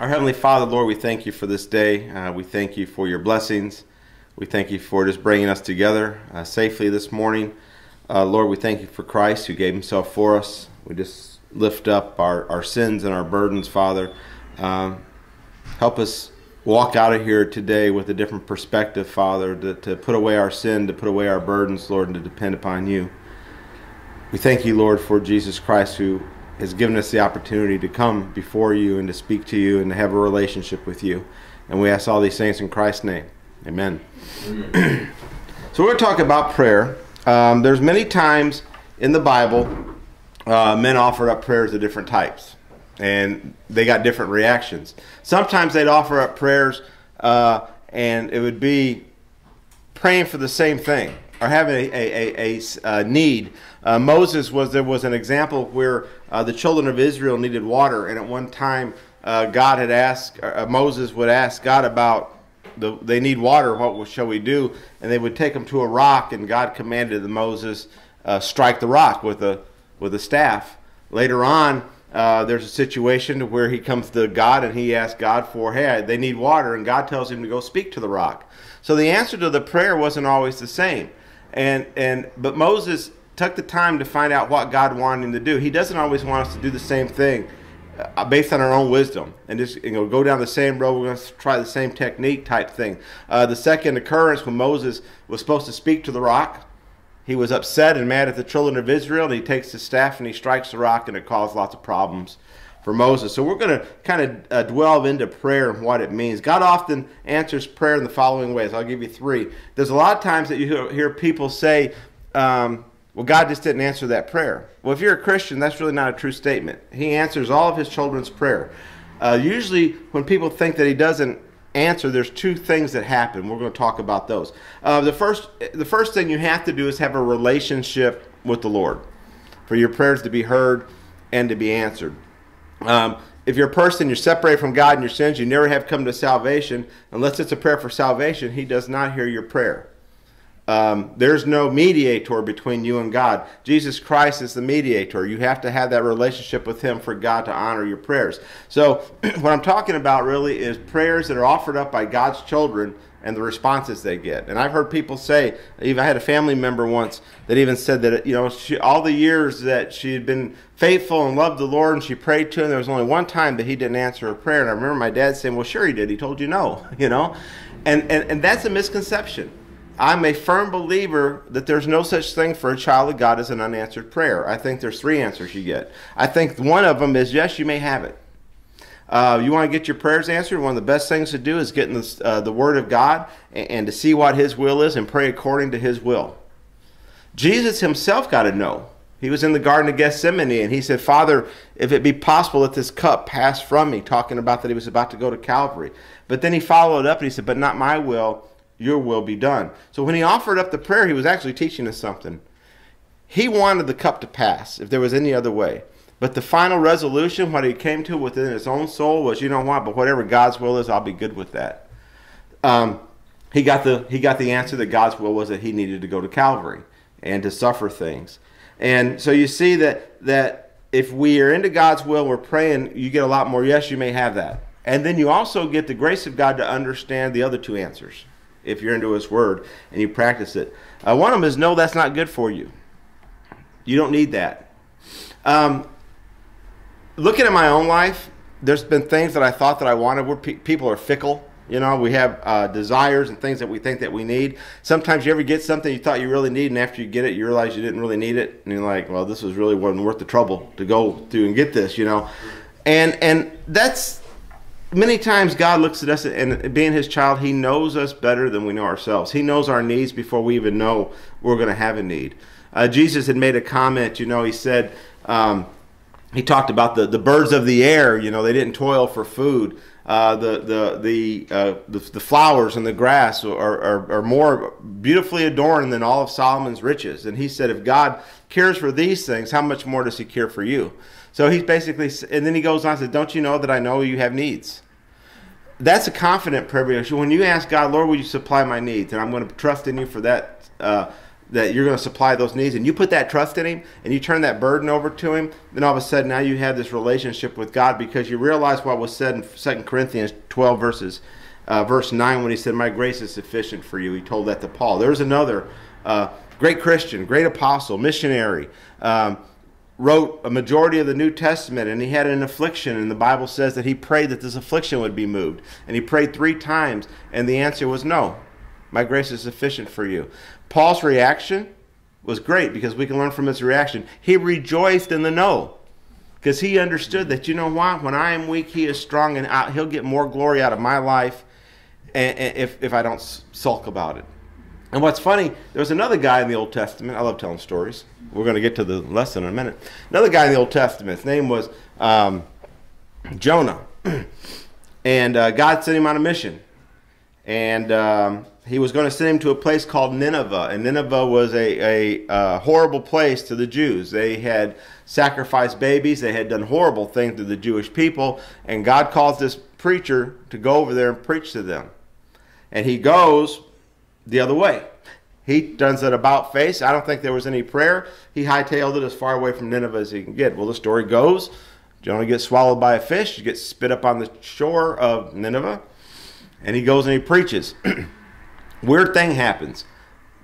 Our Heavenly Father, Lord, we thank you for this day. We thank you for your blessings. We thank you for just bringing us together safely this morning. Lord, we thank you for Christ who gave himself for us. We just lift up our sins and our burdens, Father. Help us walk out of here today with a different perspective, Father, to put away our sin, to put away our burdens, Lord, and to depend upon you. We thank you, Lord, for Jesus Christ who has given us the opportunity to come before you and to speak to you and to have a relationship with you. And we ask all these things in Christ's name. Amen. Amen. So we're going to talk about prayer. There's many times in the Bible men offered up prayers of different types. And they got different reactions. Sometimes they'd offer up prayers and it would be praying for the same thing or having a need. There was an example where the children of Israel needed water, and at one time God had asked, Moses would ask God about they need water, what shall we do? And they would take them to a rock, and God commanded Moses strike the rock with a staff. Later on, there's a situation where he comes to God and he asks God for, hey, they need water, and God tells him to go speak to the rock. So the answer to the prayer wasn't always the same. But Moses took the time to find out what God wanted him to do. He doesn't always want us to do the same thing based on our own wisdom and just go down the same road. We're going to try the same technique type thing. The second occurrence when Moses was supposed to speak to the rock, he was upset and mad at the children of Israel, and he takes his staff and he strikes the rock, and it caused lots of problems for Moses. So we're going to kind of delve into prayer and what it means. God often answers prayer in the following ways. I'll give you three. There's a lot of times that you hear people say, well, God just didn't answer that prayer. Well, if you're a Christian, that's really not a true statement. He answers all of his children's prayer. Usually when people think that he doesn't answer, there's two things that happen. We're going to talk about those. The first thing you have to do is have a relationship with the Lord for your prayers to be heard and to be answered. If you're a person, you're separated from God in your sins, you never have come to salvation, unless it's a prayer for salvation, he does not hear your prayer. There's no mediator between you and God. Jesus Christ is the mediator. You have to have that relationship with him for God to honor your prayers. So what I'm talking about really is prayers that are offered up by God's children and the responses they get. And I've heard people say, even I had a family member once that even said that, all the years that she had been faithful and loved the Lord and she prayed to him, there was only one time that he didn't answer her prayer. And I remember my dad saying, well, sure he did. He told you no, And that's a misconception. I'm a firm believer that there's no such thing for a child of God as an unanswered prayer. I think there's three answers you get. I think one of them is, yes, you may have it. You want to get your prayers answered, one of the best things to do is get in the Word of God and to see what his will is and pray according to his will. Jesus himself got to know. He was in the Garden of Gethsemane and he said, Father, if it be possible that this cup pass from me, talking about that he was about to go to Calvary. But then he followed up and he said, but not my will, your will be done. So when he offered up the prayer, he was actually teaching us something. He wanted the cup to pass if there was any other way. But the final resolution, what he came to within his own soul was, you know what, but whatever God's will is, I'll be good with that. He got the answer that God's will was that he needed to go to Calvary and to suffer things. And so you see that if we are into God's will, we're praying, you get a lot more, yes, you may have that. And then you also get the grace of God to understand the other two answers. If you're into his word and you practice it. One of them is, no, that's not good for you. You don't need that. Looking at my own life, there's been things that I thought that I wanted where people are fickle. We have desires and things that we think that we need. Sometimes you ever get something you thought you really need, and after you get it, you realize you didn't really need it. And you're like, well, this was really wasn't worth the trouble to go through and get this, And that's... Many times God looks at us, and being his child, he knows us better than we know ourselves. He knows our needs before we even know we're going to have a need. Jesus had made a comment, he said, he talked about the birds of the air, they didn't toil for food. The flowers and the grass are more beautifully adorned than all of Solomon's riches. And he said, if God cares for these things, how much more does he care for you? So he's basically, and then he goes on and says, don't you know that I know you have needs? That's a confident prayer. When you ask God, Lord, will you supply my needs? And I'm going to trust in you for that that you're going to supply those needs, and you put that trust in him, and you turn that burden over to him, then all of a sudden now you have this relationship with God, because you realize what was said in 2 Corinthians 12 verse 9, when he said, my grace is sufficient for you. He told that to Paul. There's another great Christian, great apostle, missionary, wrote a majority of the New Testament, and he had an affliction, and the Bible says that he prayed that this affliction would be moved, and he prayed 3 times, and the answer was no. My grace is sufficient for you. Paul's reaction was great, because we can learn from his reaction. He rejoiced in the no, because he understood that, you know what, when I am weak, he is strong, and he'll get more glory out of my life if I don't sulk about it. And what's funny, there was another guy in the Old Testament. I love telling stories. We're going to get to the lesson in a minute. Another guy in the Old Testament. His name was Jonah. And God sent him on a mission. And he was going to send him to a place called Nineveh. And Nineveh was a horrible place to the Jews. They had sacrificed babies. They had done horrible things to the Jewish people. And God calls this preacher to go over there and preach to them. And he goes the other way. He does an about face. I don't think there was any prayer. He hightailed it as far away from Nineveh as he can get. Well, the story goes, Jonah gets swallowed by a fish. He gets spit up on the shore of Nineveh. And he goes and he preaches. Weird thing happens.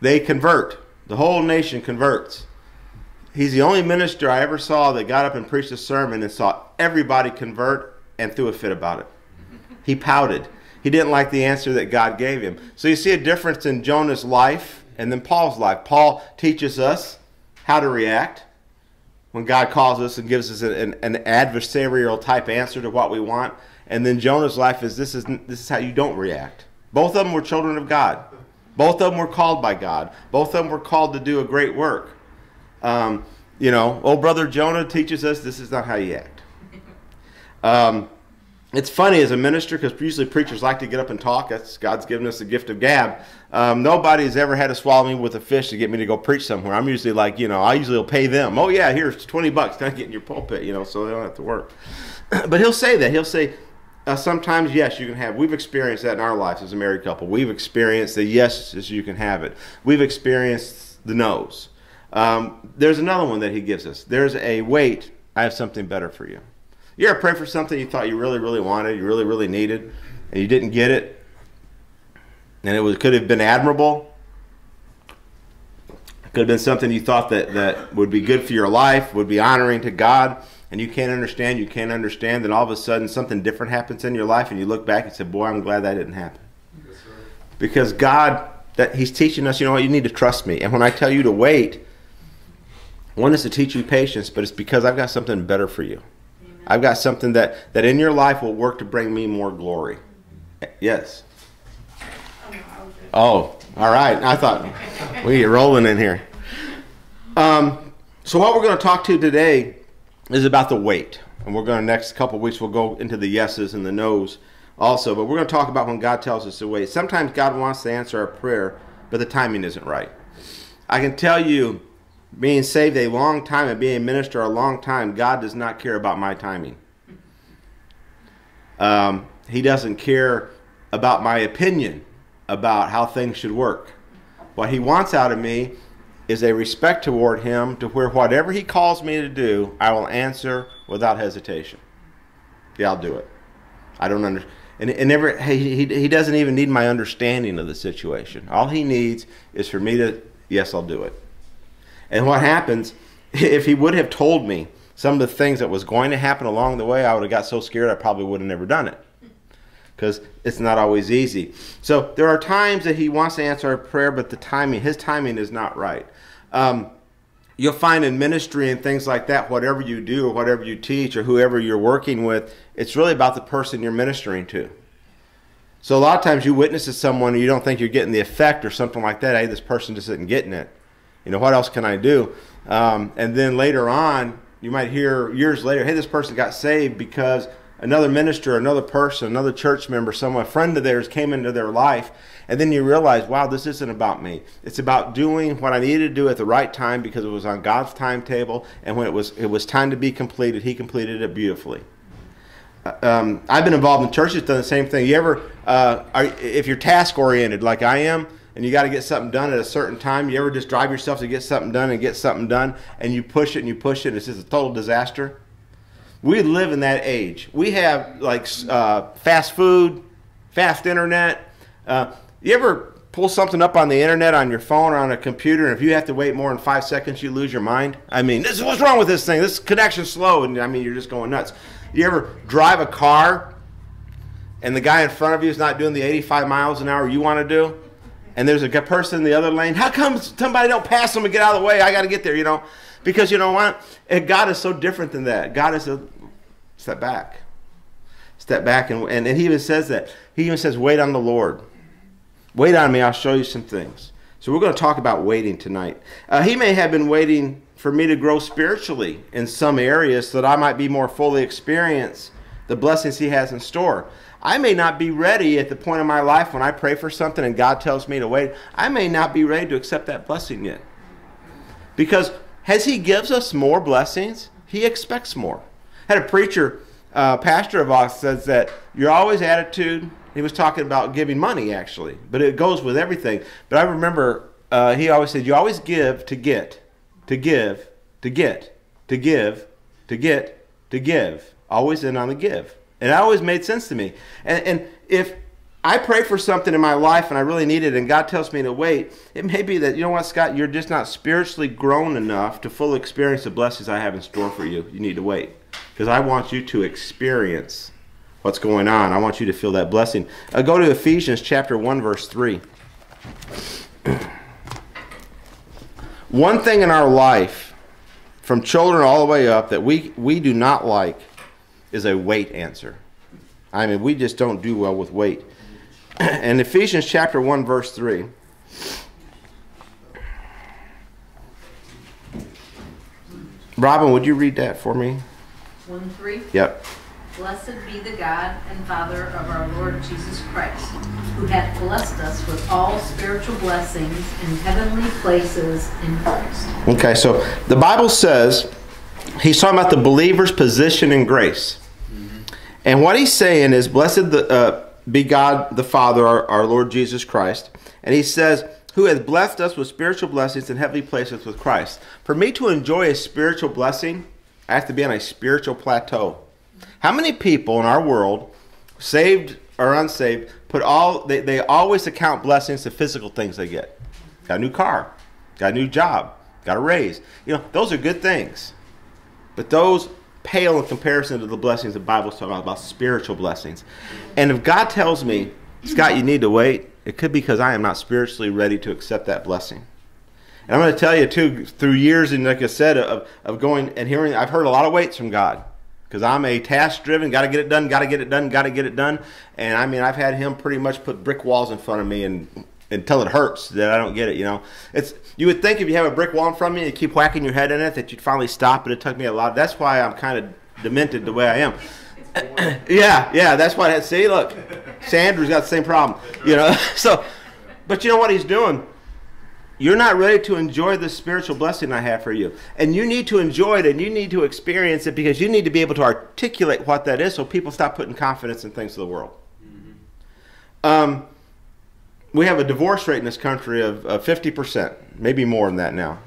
They convert. The whole nation converts. He's the only minister I ever saw that got up and preached a sermon and saw everybody convert and threw a fit about it. He pouted. He didn't like the answer that God gave him. So you see a difference in Jonah's life and then Paul's life. Paul teaches us how to react when God calls us and gives us an adversarial type answer to what we want. And then Jonah's life is this is how you don't react. Both of them were children of God. Both of them were called by God. Both of them were called to do a great work. Old brother Jonah teaches us this is not how you act. It's funny as a minister, because usually preachers like to get up and talk. God's given us the gift of gab. Nobody's ever had to swallow me with a fish to get me to go preach somewhere. I'm usually like, I usually will pay them. Oh yeah, here's $20. Can I get in your pulpit? So they don't have to work. But he'll say that. He'll say, sometimes yes, you can have. We've experienced that in our lives as a married couple. We've experienced the yeses, you can have it. We've experienced the no's. There's another one that he gives us. There's a wait. I have something better for you. You ever pray for something you thought you really, really wanted, you really, really needed, and you didn't get it? And it could have been admirable. It could have been something you thought that would be good for your life, would be honoring to God, and you can't understand, then all of a sudden something different happens in your life, and you look back and say, boy, I'm glad that didn't happen. Yes, sir. Because God, He's teaching us, you need to trust me. And when I tell you to wait, one is to teach you patience, but it's because I've got something better for you. I've got something that in your life will work to bring me more glory. Yes. Oh, all right. I thought we get rolling in here. So what we're going to talk to today is about the wait. And we're going to, next couple of weeks, we'll go into the yeses and the nos also. But we're going to talk about when God tells us to wait. Sometimes God wants to answer our prayer, but the timing isn't right. I can tell you, being saved a long time and being a minister a long time, God does not care about my timing. He doesn't care about my opinion about how things should work. What He wants out of me is a respect toward Him to where whatever He calls me to do, I will answer without hesitation. Yeah, I'll do it. I don't understand. And he doesn't even need my understanding of the situation. All He needs is for me to, yes, I'll do it. And what happens, if He would have told me some of the things that was going to happen along the way, I would have got so scared I probably would have never done it. Because it's not always easy. So there are times that He wants to answer our prayer, but His timing is not right. You'll find in ministry and things like that, whatever you do or whatever you teach or whoever you're working with, it's really about the person you're ministering to. So a lot of times you witness to someone and you don't think you're getting the effect or something like that. Hey, this person just isn't getting it. What else can I do? And then later on, you might hear years later, hey, this person got saved because another minister, another person, another church member, a friend of theirs came into their life. And then you realize, wow, this isn't about me. It's about doing what I needed to do at the right time because it was on God's timetable. And when it was time to be completed, He completed it beautifully. I've been involved in churches, done the same thing. You ever, if you're task-oriented like I am, and you got to get something done at a certain time? You ever just drive yourself to get something done and get something done, and you push it and you push it, and it's just a total disaster? We live in that age. We have like fast food, fast internet. You ever pull something up on the internet on your phone or on a computer, and if you have to wait more than 5 seconds, you lose your mind? I mean, what's wrong with this thing? This connection's slow, and I mean, you're just going nuts. You ever drive a car, and the guy in front of you is not doing the 85 miles an hour you want to do, and there's a person in the other lane? How come somebody don't pass them and get out of the way? I got to get there, you know? Because you know what? And God is so different than that. God is a step back. Step back, and he even says that. He even says, wait on the Lord. Wait on me, I'll show you some things. So we're going to talk about waiting tonight. He may have been waiting for me to grow spiritually in some areas so that I might be more fully experience the blessings he has in store. I may not be ready at the point in my life when I pray for something and God tells me to wait. I may not be ready to accept that blessing yet. Because as he gives us more blessings, he expects more. I had a preacher, pastor of ours, says that your always attitude. He was talking about giving money, actually, but it goes with everything. But I remember he always said, you always give to get, to give, to get, to give, to get, to give. Always in on the give. And it always made sense to me. And if I pray for something in my life and I really need it and God tells me to wait, it may be that, you know what, Scott, you're just not spiritually grown enough to fully experience the blessings I have in store for you. You need to wait. Because I want you to experience what's going on. I want you to feel that blessing. Go to Ephesians chapter 1, verse 3. One thing in our life, from children all the way up, that we do not like is a wait answer. I mean, we just don't do well with wait. In Ephesians chapter 1, verse 3. Robin, would you read that for me? 1:3. Yep. Blessed be the God and Father of our Lord Jesus Christ, who hath blessed us with all spiritual blessings in heavenly places in Christ. Okay, so the Bible says, he's talking about the believer's position in grace. And what he's saying is, blessed be God the Father, our Lord Jesus Christ. And he says, who has blessed us with spiritual blessings in heavenly places with Christ. For me to enjoy a spiritual blessing, I have to be on a spiritual plateau. How many people in our world, saved or unsaved, they always account blessings to physical things they get? Got a new car, got a new job, got a raise. You know, those are good things. But those pale in comparison to the blessings the Bible's talking about spiritual blessings. And if God tells me, Scott, you need to wait, it could be because I am not spiritually ready to accept that blessing. And I'm going to tell you, too, through years, and like I said, of going and hearing, I've heard a lot of waits from God. Because I'm a task-driven, got to get it done, got to get it done, got to get it done. And I mean, I've had him pretty much put brick walls in front of me until it hurts that I don't get it, you know. You would think if you have a brick wall in front of me and you keep whacking your head in it that you'd finally stop, but it took me a lot. That's why I'm kind of demented the way I am. Yeah, that's why I had. See, look, Sandra's got the same problem, you know. So, but you know what he's doing? You're not ready to enjoy the spiritual blessing I have for you. And you need to enjoy it and you need to experience it because you need to be able to articulate what that is so people stop putting confidence in things of the world. Mm-hmm. We have a divorce rate in this country of 50%, maybe more than that now.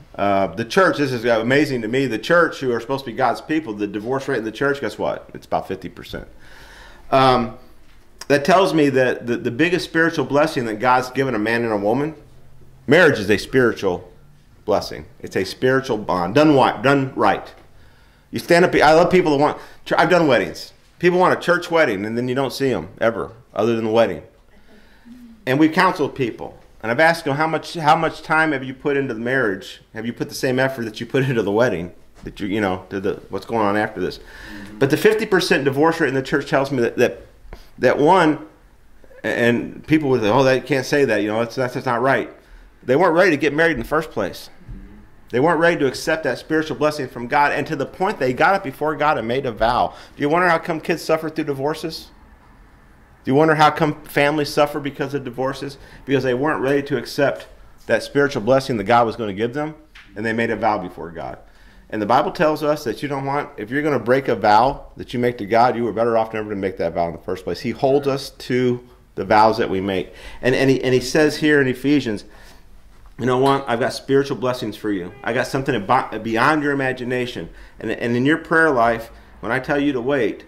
The church, this is amazing to me, the church, who are supposed to be God's people, the divorce rate in the church, guess what? It's about 50%. That tells me that the biggest spiritual blessing that God's given a man and a woman, marriage is a spiritual blessing. It's a spiritual bond, done right. You stand up, I love people that want, I've done weddings. People want a church wedding and then you don't see them ever, other than the wedding. And we've counseled people. And I've asked them, how much time have you put into the marriage? Have you put the same effort that you put into the wedding? That you know, to what's going on after this? Mm-hmm. But the 50% divorce rate in the church tells me that one, and people would say, oh, they can't say that, you know, that's not right. They weren't ready to get married in the first place. Mm-hmm. They weren't ready to accept that spiritual blessing from God, and to the point they got it before God and made a vow. Do you wonder how come kids suffer through divorces? Do you wonder how come families suffer because of divorces? Because they weren't ready to accept that spiritual blessing that God was going to give them, and they made a vow before God. And the Bible tells us that you don't want, if you're going to break a vow that you make to God, you were better off never to make that vow in the first place. He holds us to the vows that we make. And he says here in Ephesians, you know what? I've got spiritual blessings for you. I got something beyond your imagination. And in your prayer life, when I tell you to wait,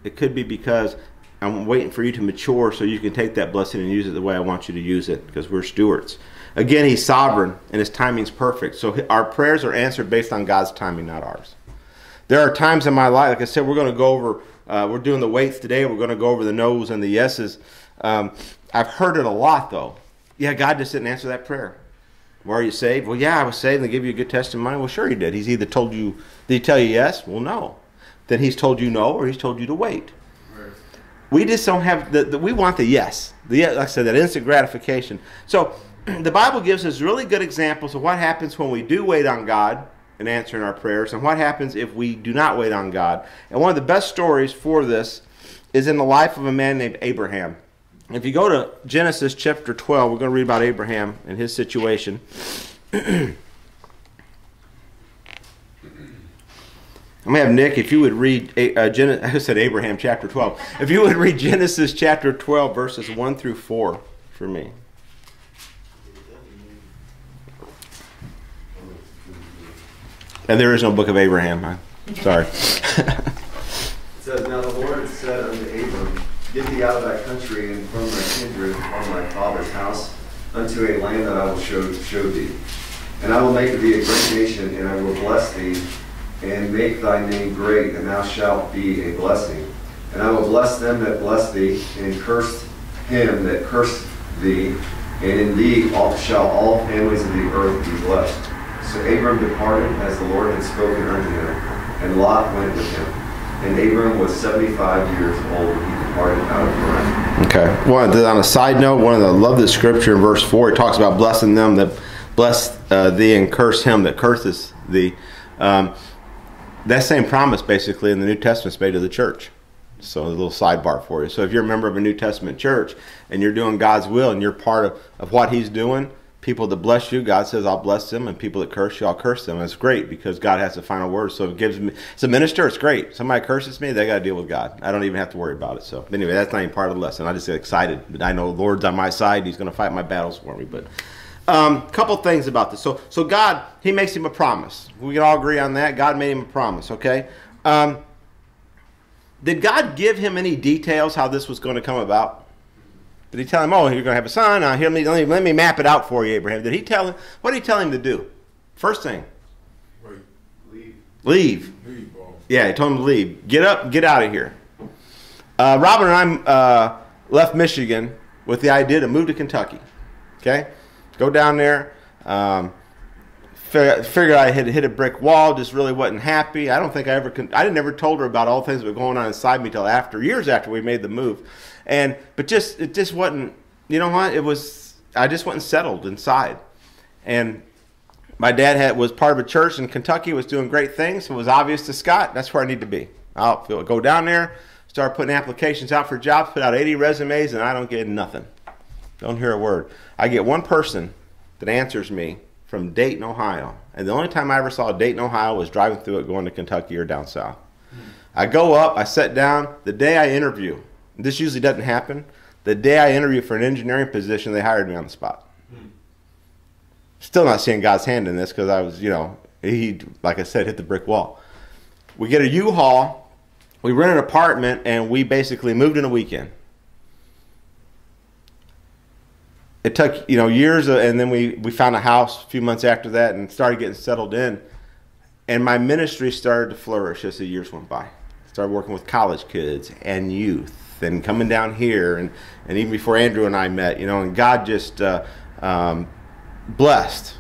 it could be because I'm waiting for you to mature so you can take that blessing and use it the way I want you to use it, because we're stewards. Again, he's sovereign and his timing's perfect. So our prayers are answered based on God's timing, not ours. There are times in my life, like I said, we're going to go over, we're doing the waits today. We're going to go over the no's and the yeses. I've heard it a lot, though. Yeah, God just didn't answer that prayer. Well, are you saved? Well, yeah, I was saved, and they give you a good testimony. Well, sure he did. He's either told you, did he tell you yes? Well, no. Then he's told you no, or he's told you to wait. Right. We just don't have, we want the yes. Like I said, that instant gratification. So the Bible gives us really good examples of what happens when we do wait on God and answering our prayers, and what happens if we do not wait on God. And one of the best stories for this is in the life of a man named Abraham. If you go to Genesis chapter 12, we're going to read about Abraham and his situation. I'm going to have Nick, if you would read, I said Abraham chapter 12. If you would read Genesis chapter 12, verses 1 through 4 for me. And there is no book of Abraham. Sorry. It says, Now the Lord said unto Abram, Get thee out of thy country and from thy kindred and from thy father's house unto a land that I will show thee. And I will make of thee a great nation, and I will bless thee, and make thy name great, and thou shalt be a blessing. And I will bless them that bless thee, and curse him that curseth thee, and in thee shall all families of the earth be blessed. So Abram departed as the Lord had spoken unto him, and Lot went with him. And Abram was 75 years old when he departed out of Haran. Okay. Well, on a side note, I love this scripture in verse 4. It talks about blessing them that bless thee and curse him that curses thee. That same promise, basically, in the New Testament is made to the church. So a little sidebar for you. So if you're a member of a New Testament church and you're doing God's will and you're part of what he's doing, people that bless you, God says, I'll bless them, and people that curse you, I'll curse them. And it's great because God has the final word. So it gives me, as a minister, it's great. Somebody curses me, they got to deal with God. I don't even have to worry about it. So anyway, that's not even part of the lesson. I just get excited. But I know the Lord's on my side. He's going to fight my battles for me. But couple things about this. So God, he makes him a promise. We can all agree on that. God made him a promise, okay? Did God give him any details how this was going to come about? Did he tell him, oh, you're going to have a son? Here, let me map it out for you, Abraham. Did he tell him? What did he tell him to do? First thing. Leave. Yeah, he told him to leave. Get up, get out of here. Robin and I left Michigan with the idea to move to Kentucky. Okay? Go down there. Figured I had hit a brick wall, just really wasn't happy. I never told her about all the things that were going on inside me till years after we made the move. But it just wasn't, you know what, I just wasn't settled inside. And my dad was part of a church in Kentucky, was doing great things, so it was obvious to Scott, that's where I need to be. I'll go down there, start putting applications out for jobs, put out 80 resumes, and I don't get nothing. Don't hear a word. I get one person that answers me from Dayton, Ohio. And the only time I ever saw Dayton, Ohio was driving through it going to Kentucky or down south. I go up, I sit down, the day I interview, this usually doesn't happen, the day I interview for an engineering position, they hired me on the spot. Still not seeing God's hand in this because I was, he, like I said, hit the brick wall. We get a U-Haul, we rent an apartment, and we basically moved in a weekend. It took, years, and then we found a house a few months after that and started getting settled in. And my ministry started to flourish as the years went by. Started working with college kids and youth and coming down here. And even before Andrew and I met, and God just blessed.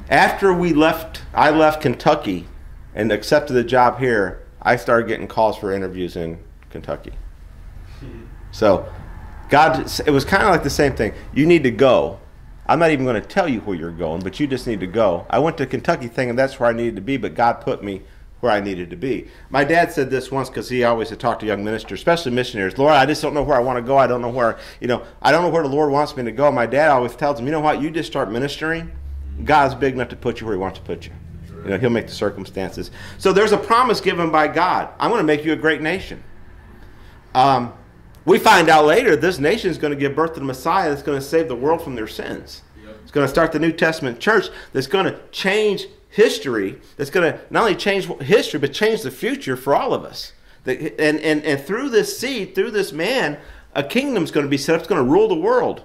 After I left Kentucky and accepted the job here, I started getting calls for interviews in Kentucky. So God, it was kind of like the same thing. You need to go. I'm not even going to tell you where you're going, but you just need to go. I went to Kentucky thinking that's where I needed to be, but God put me where I needed to be. My dad said this once because he always had talked to young ministers, especially missionaries. Lord, I just don't know where I want to go. I don't know where, I don't know where the Lord wants me to go. My dad always tells him, you know what, you just start ministering. God's big enough to put you where he wants to put you. He'll make the circumstances. So there's a promise given by God. I'm going to make you a great nation. We find out later this nation is going to give birth to the Messiah that's going to save the world from their sins. It's going to start the New Testament church that's going to change history, that's going to not only change history, but change the future for all of us. And through this seed, through this man, a kingdom's going to be set up. It's going to rule the world.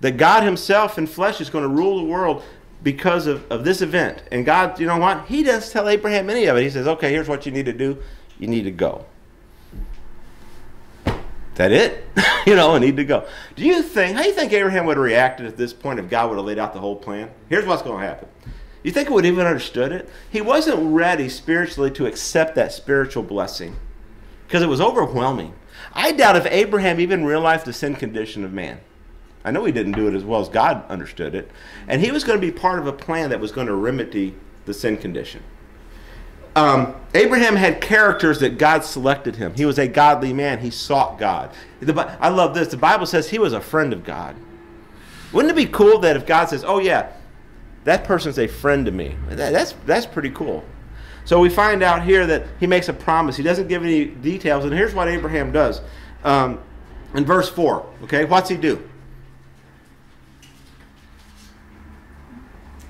That God himself in flesh is going to rule the world because of this event. And God, you know what? He doesn't tell Abraham any of it. He says, okay, here's what you need to do. You need to go. Is that it? I need to go. How do you think Abraham would have reacted at this point if God would have laid out the whole plan? Here's what's going to happen. You think he would have even understood it? He wasn't ready spiritually to accept that spiritual blessing because it was overwhelming. I doubt if Abraham even realized the sin condition of man. I know he didn't do it as well as God understood it. And he was going to be part of a plan that was going to remedy the sin condition. Abraham had characters that God selected him. He was a godly man. He sought God. I love this. The Bible says he was a friend of God. Wouldn't it be cool that if God says, oh yeah, that person's a friend to me? That's pretty cool. So we find out here that he makes a promise. He doesn't give any details. And here's what Abraham does. In verse 4, okay, what's he do?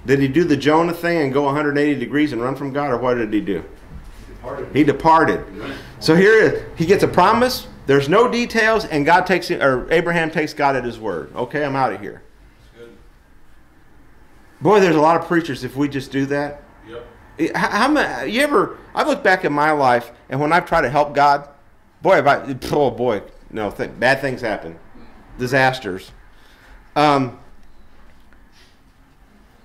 Did he do the Jonah thing and go 180 degrees and run from God, or what did he do? He departed. So here he gets a promise. There's no details, and Abraham takes God at his word. Okay, I'm out of here. Boy, there's a lot of preachers if we just do that. Yep. I've looked back at my life, and when I've tried to help God, bad things happen. Disasters.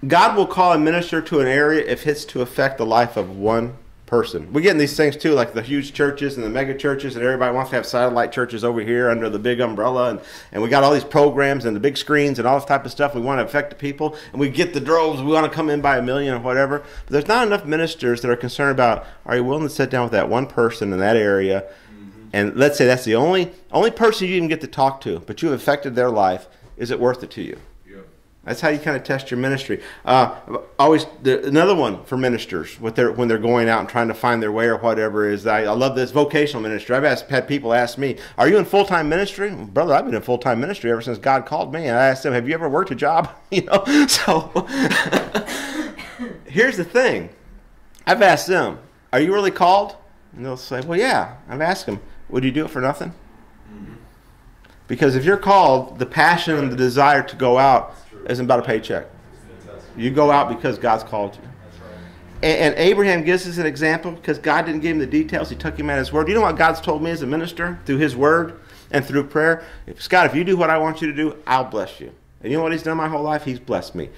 God will call a minister to an area if it's to affect the life of one person. We get in these things too, like the huge churches and the mega churches, and everybody wants to have satellite churches over here under the big umbrella, and we got all these programs and the big screens and all this type of stuff. We want to affect the people, and we get the droves. We want to come in by 1 million or whatever. But there's not enough ministers that are concerned about, are you willing to sit down with that one person in that area? Mm-hmm. And let's say that's the only person you even get to talk to, but you've affected their life. Is it worth it to you? That's how you kind of test your ministry. Another one for ministers when they're going out and trying to find their way or whatever is, I love this vocational ministry. I've had people ask me, are you in full-time ministry? Brother, I've been in full-time ministry ever since God called me. And I asked them, have you ever worked a job? So here's the thing. I've asked them, are you really called? And they'll say, well, yeah. I've asked them, would you do it for nothing? Because if you're called, the passion and the desire to go out isn't about a paycheck. You go out because God's called you. And Abraham gives us an example because God didn't give him the details. He took him at his word. You know what God's told me as a minister through his word and through prayer? Scott, if you do what I want you to do, I'll bless you. And you know what he's done my whole life? He's blessed me.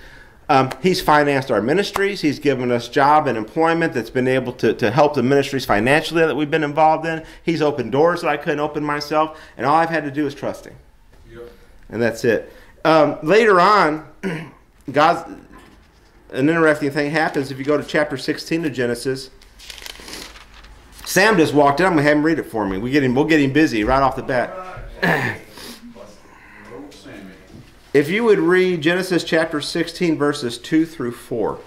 He's financed our ministries. He's given us job and employment that's been able to help the ministries financially that we've been involved in. He's opened doors that I couldn't open myself. And all I've had to do is trust him. Yep. And that's it. Later on, an interesting thing happens if you go to chapter 16 of Genesis. Sam just walked in. I'm going to have him read it for me. We'll get him busy right off the bat. If you would read Genesis chapter 16, verses 2 through 4.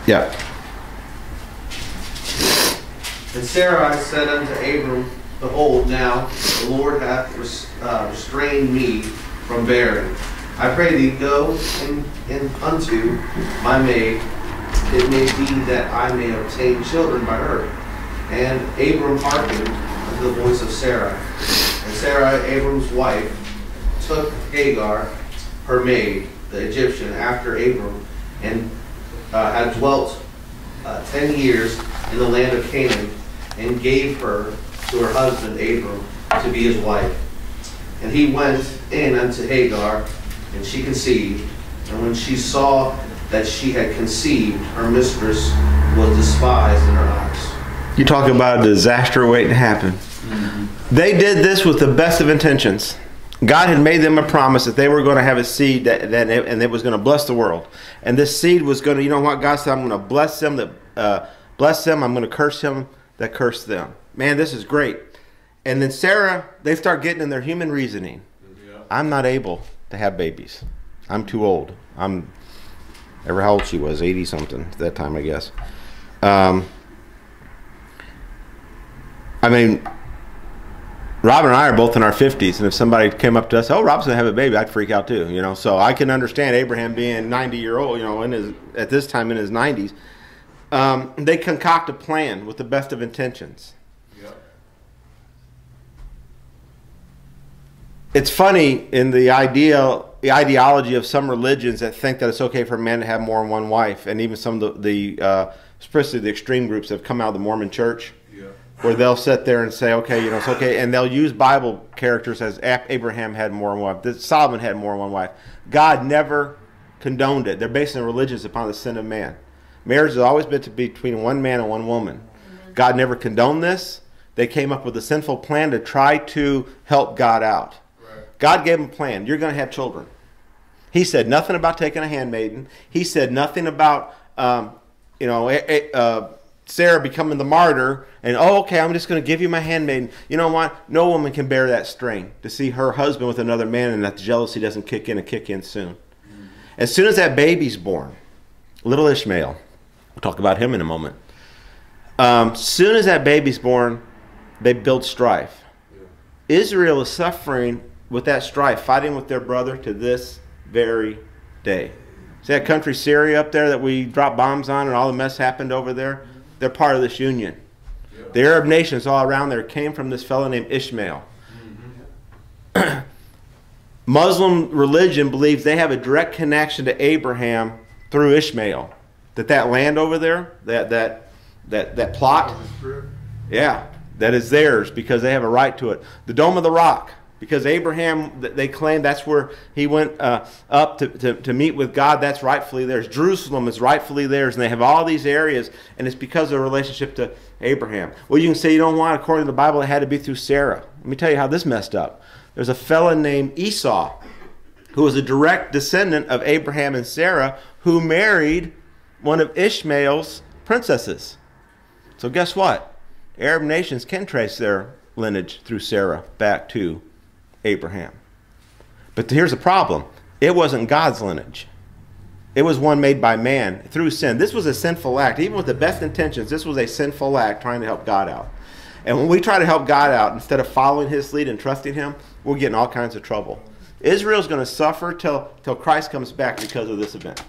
Yeah. And Sarai said unto Abram, Behold, now the Lord hath restrained me from bearing. I pray thee, go in unto my maid. It may be that I may obtain children by her. And Abram hearkened unto the voice of Sarai. And Sarai, Abram's wife, took Hagar, her maid, the Egyptian, after Abram, and had dwelt 10 years in the land of Canaan, and gave her to her husband Abram to be his wife. And he went in unto Hagar, and she conceived. And when she saw that she had conceived, her mistress was despised in her eyes. You talk about a disaster waiting to happen. Mm-hmm. They did this with the best of intentions. God had made them a promise that they were going to have a seed and it was going to bless the world. And this seed was going to, you know what? God said, I'm going to bless them. I'm going to curse him that cursed them. Man, this is great. And then Sarah, they start getting in their human reasoning. Yeah. I'm not able to have babies. I'm too old. Ever how old she was, 80 something at that time, I guess. I mean, Robin and I are both in our 50s, and if somebody came up to us, oh, Rob's going to have a baby, I'd freak out too, you know. So I can understand Abraham being 90-year-old, you know, at this time in his 90s. They concoct a plan with the best of intentions. Yep. It's funny in the ideology of some religions that think that it's okay for a man to have more than one wife, and even some of especially the extreme groups that have come out of the Mormon Church. Where they'll sit there and say, okay, you know, it's okay. And they'll use Bible characters as Abraham had more than one wife. Solomon had more than one wife. God never condoned it. They're basing their religions upon the sin of man. Marriage has always been to be between one man and one woman. God never condoned this. They came up with a sinful plan to try to help God out. Right. God gave them a plan. You're going to have children. He said nothing about taking a handmaiden. He said nothing about, Sarah becoming the martyr, and okay, I'm just going to give you my handmaiden. You know what? No woman can bear that strain to see her husband with another man, and that the jealousy doesn't kick in and kick in soon. As soon as that baby's born, little Ishmael, we'll talk about him in a moment. Soon as that baby's born, they build strife. Israel is suffering with that strife, fighting with their brother to this very day. See that country Syria up there that we dropped bombs on and all the mess happened over there? They're part of this union. Yep. The Arab nations all around there came from this fellow named Ishmael. Mm-hmm. Muslim religion believes they have a direct connection to Abraham through Ishmael. That land over there, that plot, yeah, that is theirs because they have a right to it. The Dome of the Rock, because Abraham, they claim that's where he went up to meet with God. That's rightfully theirs. Jerusalem is rightfully theirs, and they have all these areas, and it's because of a relationship to Abraham. Well, you can say you don't want it. According to the Bible, it had to be through Sarah. Let me tell you how this messed up. There's a fella named Esau who was a direct descendant of Abraham and Sarah who married one of Ishmael's princesses. So guess what? Arab nations can trace their lineage through Sarah back to Abraham. But here's the problem. It wasn't God's lineage. It was one made by man through sin. This was a sinful act. Even with the best intentions, this was a sinful act trying to help God out. And when we try to help God out, instead of following his lead and trusting him, we're getting all kinds of trouble. Israel's going to suffer till Christ comes back because of this event.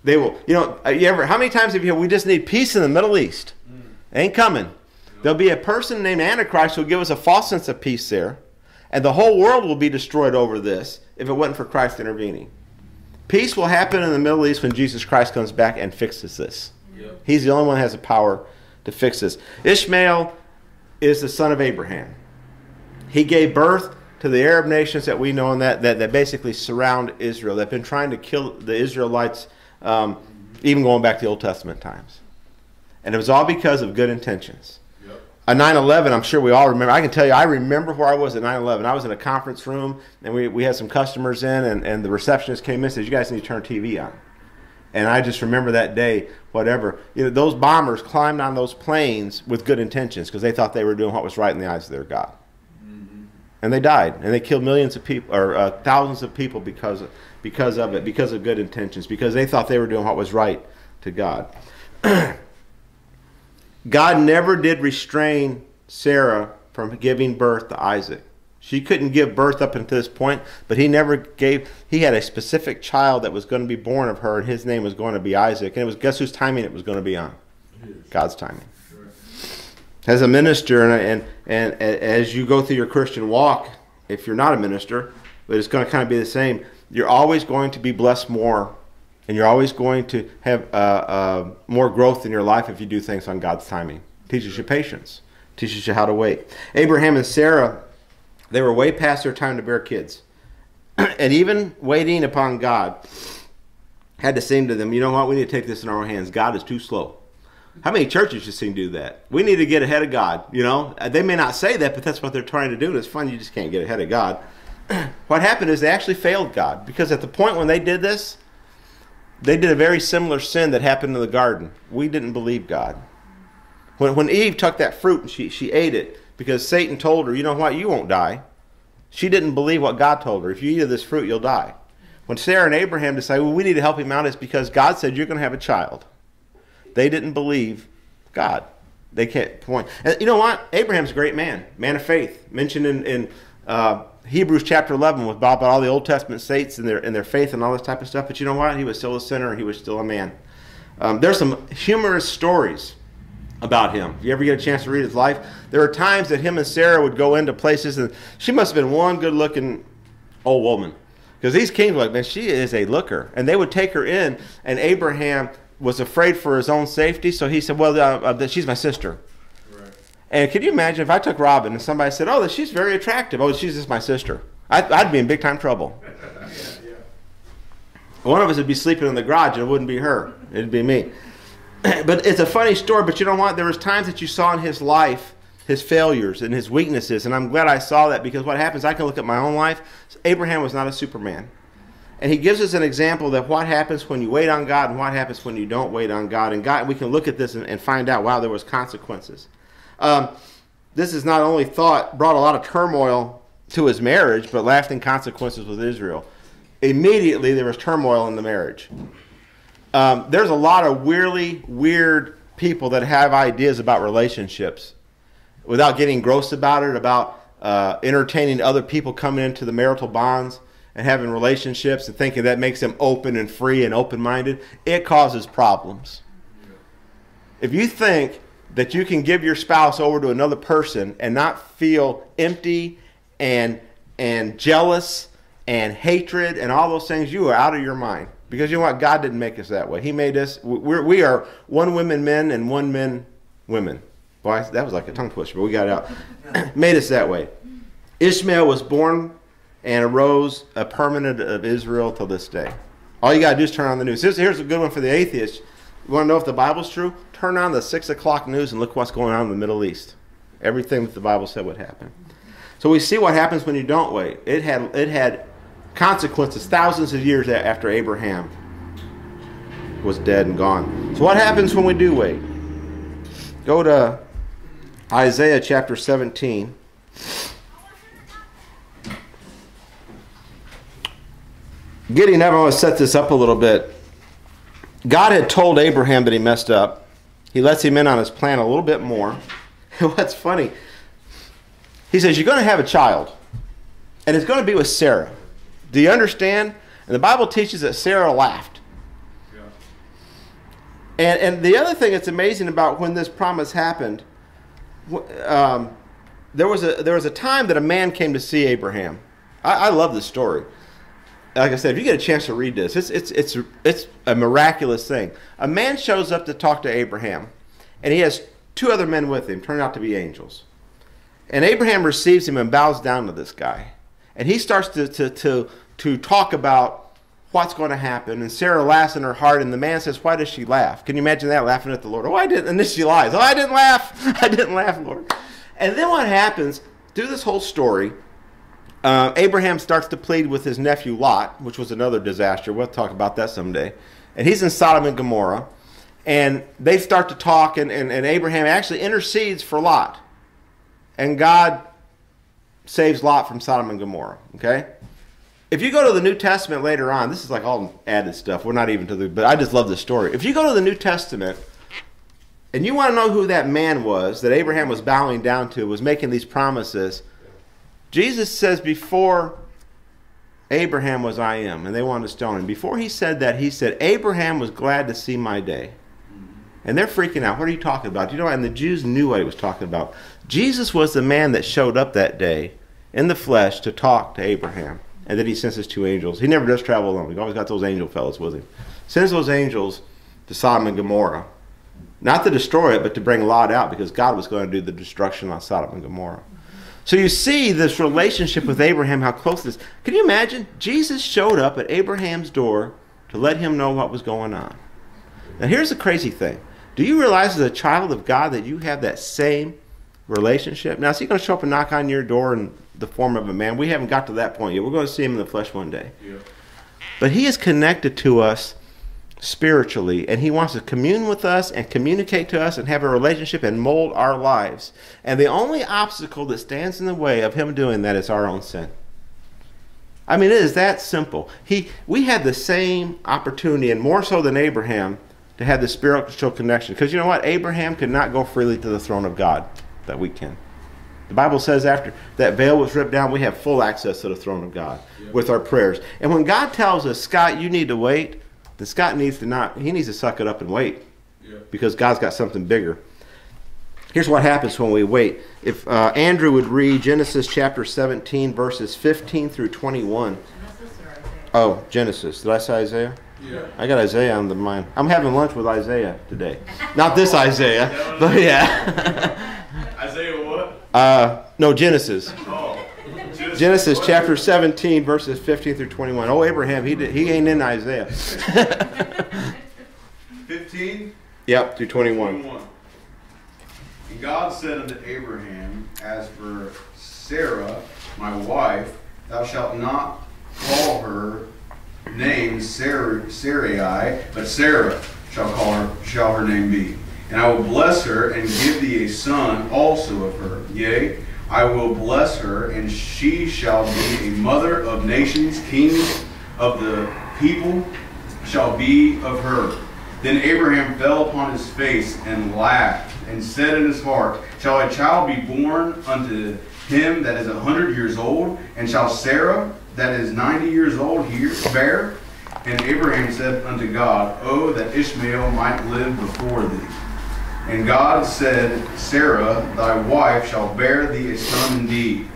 They will, how many times have you heard, we just need peace in the Middle East? Ain't coming. There'll be a person named Antichrist who will give us a false sense of peace there. And the whole world will be destroyed over this if it wasn't for Christ intervening. Peace will happen in the Middle East when Jesus Christ comes back and fixes this. Yep. He's the only one who has the power to fix this. Ishmael is the son of Abraham. He gave birth to the Arab nations that we know and that basically surround Israel. They've been trying to kill the Israelites even going back to the Old Testament times. And it was all because of good intentions. A 9/11, I'm sure we all remember. I can tell you, I remember where I was at 9/11. I was in a conference room, and we had some customers in, and the receptionist came in and said, you guys need to turn TV on. And I just remember that day, whatever. Those bombers climbed on those planes with good intentions because they thought they were doing what was right in the eyes of their God. Mm-hmm. And they died, and they killed millions of people, or thousands of people because of it, because of good intentions, because they thought they were doing what was right to God. God never did restrain Sarah from giving birth to Isaac. She couldn't give birth up until this point, but he had a specific child that was going to be born of her, and his name was going to be Isaac. And guess whose timing it was going to be on? God's timing. As a minister, and as you go through your Christian walk, if you're not a minister, but it's going to kind of be the same, you're always going to be blessed more. And you're always going to have more growth in your life if you do things on God's timing. Teaches you patience. Teaches you how to wait. Abraham and Sarah, they were way past their time to bear kids. And even waiting upon God had to seem to them, you know what, we need to take this in our own hands. God is too slow. How many churches you seen do that? We need to get ahead of God. They may not say that, but that's what they're trying to do. And it's fun, you just can't get ahead of God. What happened is they actually failed God. Because at the point when they did this, they did a very similar sin that happened in the garden. We didn't believe God. When Eve took that fruit and she ate it because Satan told her, you know what, you won't die. She didn't believe what God told her. If you eat of this fruit, you'll die. When Sarah and Abraham decided, well, we need to help him out, it's because God said, you're going to have a child. They didn't believe God. They can't point. And you know what? Abraham's a great man of faith. Mentioned in Hebrews chapter 11 about all the Old Testament saints and their faith and all this type of stuff. But you know what? He was still a sinner and he was still a man. There's some humorous stories about him. If you ever get a chance to read his life, there are times that him and Sarah would go into places, and she must have been one good-looking old woman. Because these kings were like, man, she is a looker. And they would take her in, and Abraham was afraid for his own safety, so he said, well, she's my sister. Right. And can you imagine if I took Robin and somebody said, oh, she's very attractive. Oh, she's just my sister. I'd be in big time trouble. Yeah. One of us would be sleeping in the garage, and it wouldn't be her. It'd be me. But it's a funny story, but you know what? There was times that you saw in his life his failures and his weaknesses, and I'm glad I saw that, because what happens, I can look at my own life. Abraham was not a Superman. And he gives us an example that what happens when you wait on God and what happens when you don't wait on God. And God, we can look at this and find out, wow, there was consequences. This has not only brought a lot of turmoil to his marriage, but lasting consequences with Israel. Immediately there was turmoil in the marriage. There's a lot of weirdly weird people that have ideas about relationships without getting gross about it, about entertaining other people coming into the marital bonds and having relationships and thinking that makes them open and free and open-minded. It causes problems. If you think that you can give your spouse over to another person and not feel empty and jealous and hatred and all those things, you are out of your mind. Because you know what? God didn't make us that way. He made us, we are one women men and one men women. Boy, that was like a tongue twister, but we got it out. Made us that way. Ishmael was born and arose a permanent of Israel till this day. All you got to do is turn on the news. Here's a good one for the atheists. You want to know if the Bible's true? Turn on the 6 o'clock news and look what's going on in the Middle East. Everything that the Bible said would happen. So we see what happens when you don't wait. It had consequences thousands of years after Abraham was dead and gone. So what happens when we do wait? Go to Isaiah chapter 17. Getting up, I want to set this up a little bit. God had told Abraham that he messed up. He lets him in on his plan a little bit more. And what's funny, he says, you're going to have a child, and it's going to be with Sarah. Do you understand? And the Bible teaches that Sarah laughed. Yeah. And the other thing that's amazing about when this promise happened, there was a time that a man came to see Abraham. I love this story. Like I said, if you get a chance to read this, it's a miraculous thing. A man shows up to talk to Abraham, and he has 2 other men with him, turned out to be angels. And Abraham receives him and bows down to this guy. And he starts to talk about what's going to happen. And Sarah laughs in her heart, and the man says, why does she laugh? Can you imagine that, laughing at the Lord? Oh, I didn't. And then she lies. Oh, I didn't laugh. I didn't laugh, Lord. And then what happens, through this whole story, Abraham starts to plead with his nephew Lot, which was another disaster. We'll talk about that someday. And he's in Sodom and Gomorrah. And they start to talk, and Abraham actually intercedes for Lot. And God saves Lot from Sodom and Gomorrah. Okay? If you go to the New Testament later on, this is like all added stuff. We're not even to the, but I just love this story. If you go to the New Testament, and you want to know who that man was that Abraham was bowing down to, was making these promises, Jesus says, before Abraham was I am, and they wanted to stone him. Before he said that, he said, Abraham was glad to see my day. And they're freaking out. What are you talking about? You know, and the Jews knew what he was talking about. Jesus was the man that showed up that day in the flesh to talk to Abraham. And then he sends his 2 angels. He never does travel alone. He's always got those angel fellows with him. Sends those angels to Sodom and Gomorrah. Not to destroy it, but to bring Lot out, because God was going to do the destruction on Sodom and Gomorrah. So you see this relationship with Abraham, how close it is. Can you imagine? Jesus showed up at Abraham's door to let him know what was going on. Now here's the crazy thing. Do you realize as a child of God that you have that same relationship? Now is he going to show up and knock on your door in the form of a man? We haven't got to that point yet. We're going to see him in the flesh one day. Yeah. But he is connected to us spiritually, and he wants to commune with us and communicate to us and have a relationship and mold our lives. And the only obstacle that stands in the way of him doing that is our own sin. I mean, it is that simple. We had the same opportunity, and more so than Abraham, to have the spiritual connection. Because you know what? Abraham could not go freely to the throne of God that we can. The Bible says after that veil was ripped down, we have full access to the throne of God with our prayers. And when God tells us, Scott, you need to wait, then Scott needs to suck it up and wait. Because God's got something bigger. Here's what happens when we wait. If Andrew would read Genesis chapter 17, verses 15 through 21. Genesis or Isaiah? Oh, Genesis. Did I say Isaiah? Yeah. I got Isaiah on the mind. I'm having lunch with Isaiah today. Not this Isaiah, but yeah. Isaiah what? No, Genesis. Oh. Genesis chapter 17, verses 15 through 21. Oh, Abraham, he ain't in Isaiah. 15? Yep, through 21. And God said unto Abraham, As for Sarah, my wife, thou shalt not call her name Sarai, but Sarah shall her name be. And I will bless her, and give thee a son also of her. Yea, I will bless her, and she shall be a mother of nations. Kings of the people shall be of her. Then Abraham fell upon his face and laughed, and said in his heart, Shall a child be born unto him that is 100 years old? And shall Sarah that is 90 years old bear? And Abraham said unto God, Oh, that Ishmael might live before thee. And God said, Sarah, thy wife, shall bear thee a son indeed,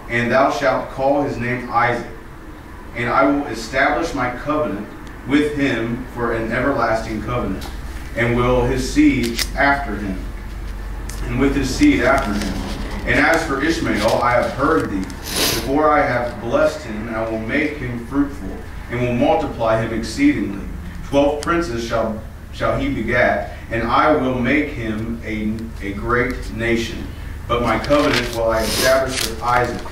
and thou shalt call his name Isaac. And I will establish my covenant with him for an everlasting covenant, and will his seed after him, and with his seed after him. And as for Ishmael, I have heard thee. Before I have blessed him, and I will make him fruitful, and will multiply him exceedingly. 12 princes shall he begat, and I will make him a great nation. But my covenant will I establish with Isaac,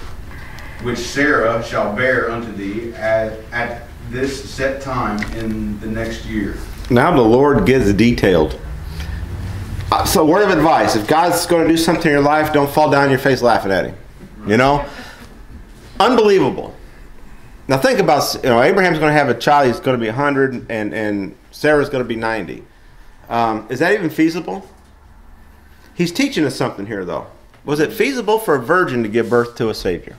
which Sarah shall bear unto thee at this set time in the next year. Now the Lord gets detailed. So word of advice, if God's going to do something in your life, don't fall down on your face laughing at him. You know? Unbelievable. Now think about, Abraham's going to have a child, he's going to be 100, and Sarah's going to be 90. Is that even feasible? He's teaching us something here, though. Was it feasible for a virgin to give birth to a Savior?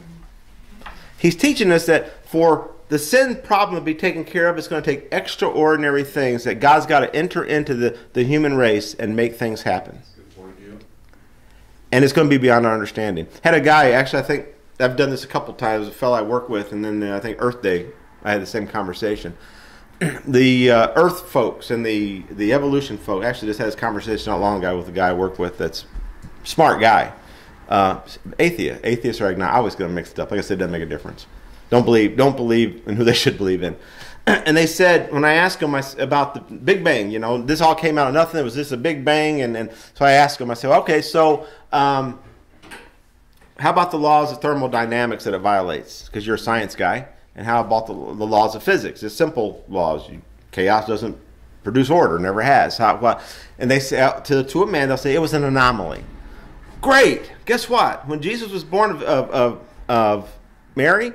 He's teaching us that for the sin problem to be taken care of, it's going to take extraordinary things, that God's got to enter into the human race and make things happen. Good point, yeah. And it's going to be beyond our understanding. Had a guy, actually, I think I've done this a couple times, a fellow I work with, and then I think Earth Day, I had the same conversation. The Earth folks and the evolution folk, actually just had this conversation not long ago with a guy I work with that's a smart guy. Atheists or agnostic. I always get them mixed up. Like I said, it doesn't make a difference. Don't believe in who they should believe in. And they said, when I asked them about the Big Bang, this all came out of nothing. It was just a Big Bang. And so I asked them, I said, okay, so how about the laws of thermodynamics that it violates? Because you're a science guy. And how about the laws of physics? It's simple laws. Chaos doesn't produce order, never has. And they say, to a man, they'll say, it was an anomaly. Great. Guess what? When Jesus was born of Mary,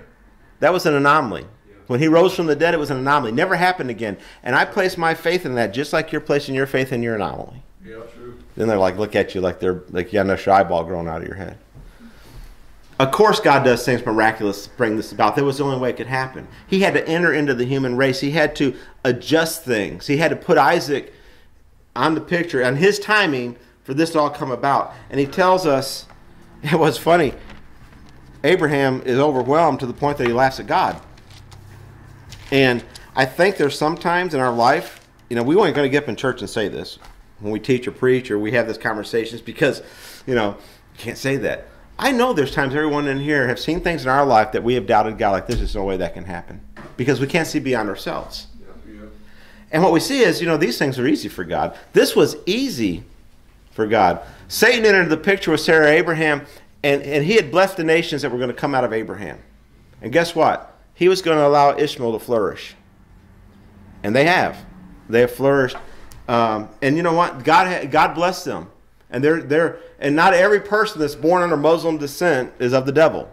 that was an anomaly. When he rose from the dead, it was an anomaly. Never happened again. And I place my faith in that, just like you're placing your faith in your anomaly. Yeah, true. Then they're like, look at you like you got an extra eyeball growing out of your head. Of course, God does things miraculous to bring this about. That was the only way it could happen. He had to enter into the human race. He had to adjust things. He had to put Isaac on the picture and his timing for this to all come about. And he tells us, it was funny, Abraham is overwhelmed to the point that he laughs at God. And I think there's sometimes in our life, we weren't going to get up in church and say this when we teach or preach or we have these conversations because, you can't say that. I know there's times everyone in here have seen things in our life that we have doubted God, like there's no way that can happen because we can't see beyond ourselves. Yeah. And what we see is, these things are easy for God. This was easy for God. Satan entered the picture with Sarah and Abraham, and he had blessed the nations that were going to come out of Abraham. And guess what? He was going to allow Ishmael to flourish. And they have. They have flourished. And you know what? God blessed them. And and not every person that's born under Muslim descent is of the devil.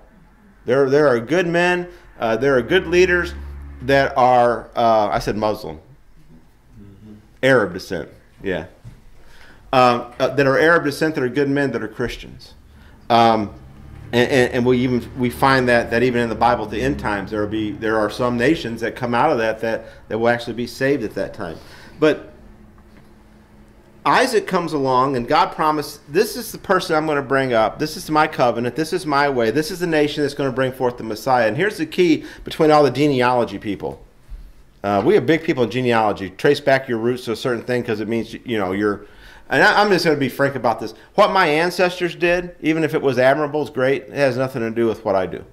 There are good men There are good leaders that are, I said Muslim, Arab descent, yeah. That are Arab descent, that are good men, that are Christians. And we find that even in the Bible at the end times, there are some nations that come out of that will actually be saved at that time. But Isaac comes along, and God promised, this is the person I'm going to bring up. This is my covenant. This is my way. This is the nation that's going to bring forth the Messiah. And here's the key between all the genealogy people. We have big people in genealogy. Trace back your roots to a certain thing because it means, you're... And I'm just going to be frank about this. What my ancestors did, even if it was admirable, is great. It has nothing to do with what I do.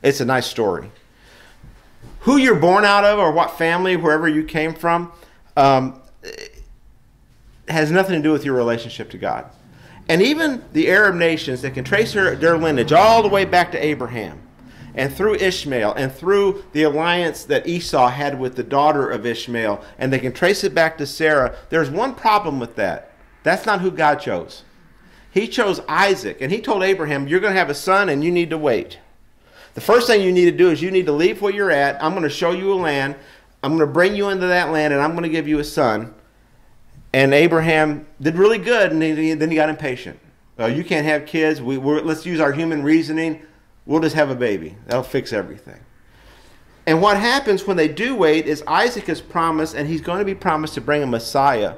It's a nice story. Who you're born out of or what family, wherever you came from, has nothing to do with your relationship to God. And even the Arab nations that can trace their lineage all the way back to Abraham and through Ishmael and through the alliance that Esau had with the daughter of Ishmael, and they can trace it back to Sarah, there's one problem with that. That's not who God chose. He chose Isaac, and he told Abraham, you're going to have a son and you need to wait. The first thing you need to do is you need to leave where you're at. I'm going to show you a land. I'm going to bring you into that land, and I'm going to give you a son. And Abraham did really good, and then he got impatient. You can't have kids. Let's use our human reasoning. We'll just have a baby. That'll fix everything. And what happens when they do wait is Isaac is promised, and he's going to be promised to bring a Messiah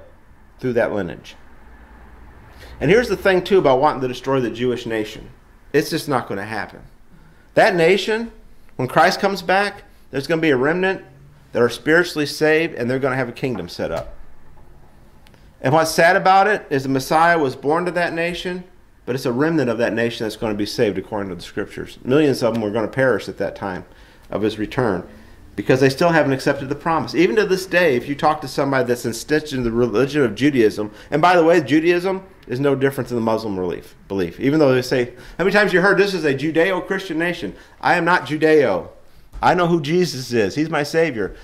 through that lineage. And here's the thing, too, about wanting to destroy the Jewish nation. It's just not going to happen. That nation, when Christ comes back, there's going to be a remnant that are spiritually saved, and they're going to have a kingdom set up. And what's sad about it is the Messiah was born to that nation, but it's a remnant of that nation that's going to be saved according to the Scriptures. Millions of them were going to perish at that time of his return because they still haven't accepted the promise. Even to this day, if you talk to somebody that's stitched in the religion of Judaism, and by the way, Judaism is no different than the Muslim belief. Even though they say, how many times you heard this is a Judeo-Christian nation? I am not Judeo. I know who Jesus is. He's my Savior.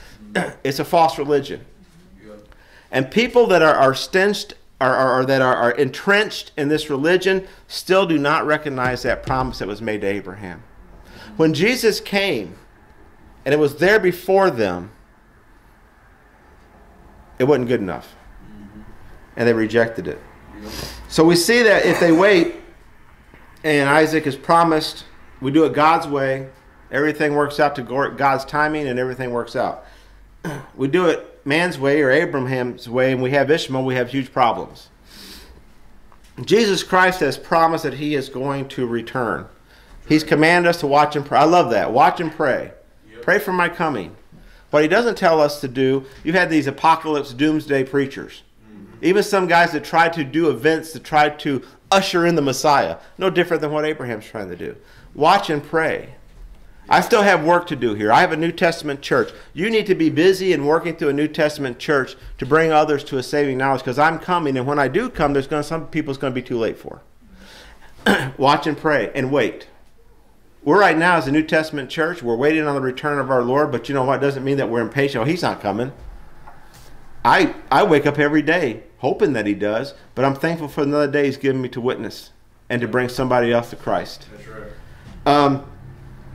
It's a false religion. And people that are entrenched in this religion still do not recognize that promise that was made to Abraham. When Jesus came, and it was there before them, it wasn't good enough. And they rejected it. So we see that if they wait, and Isaac is promised, we do it God's way, everything works out to God's timing, and everything works out. We do it man's way or Abraham's way, and we have Ishmael, we have huge problems. Jesus Christ has promised that he is going to return. He's commanded us to watch and pray. I love that. Watch and pray. Yep. Pray for my coming. What he doesn't tell us to do, you've had these apocalypse doomsday preachers. Even some guys that try to do events to try to usher in the Messiah. No different than what Abraham's trying to do. Watch and pray. I still have work to do here. I have a New Testament church. You need to be busy and working through a New Testament church to bring others to a saving knowledge, because I'm coming, and when I do come, some people it's going to be too late for. Watch and pray and wait. We're right now as a New Testament church, we're waiting on the return of our Lord, but you know what? It doesn't mean that we're impatient. Oh, he's not coming. I wake up every day hoping that he does, but I'm thankful for another day he's given me to witness and to bring somebody else to Christ. That's right.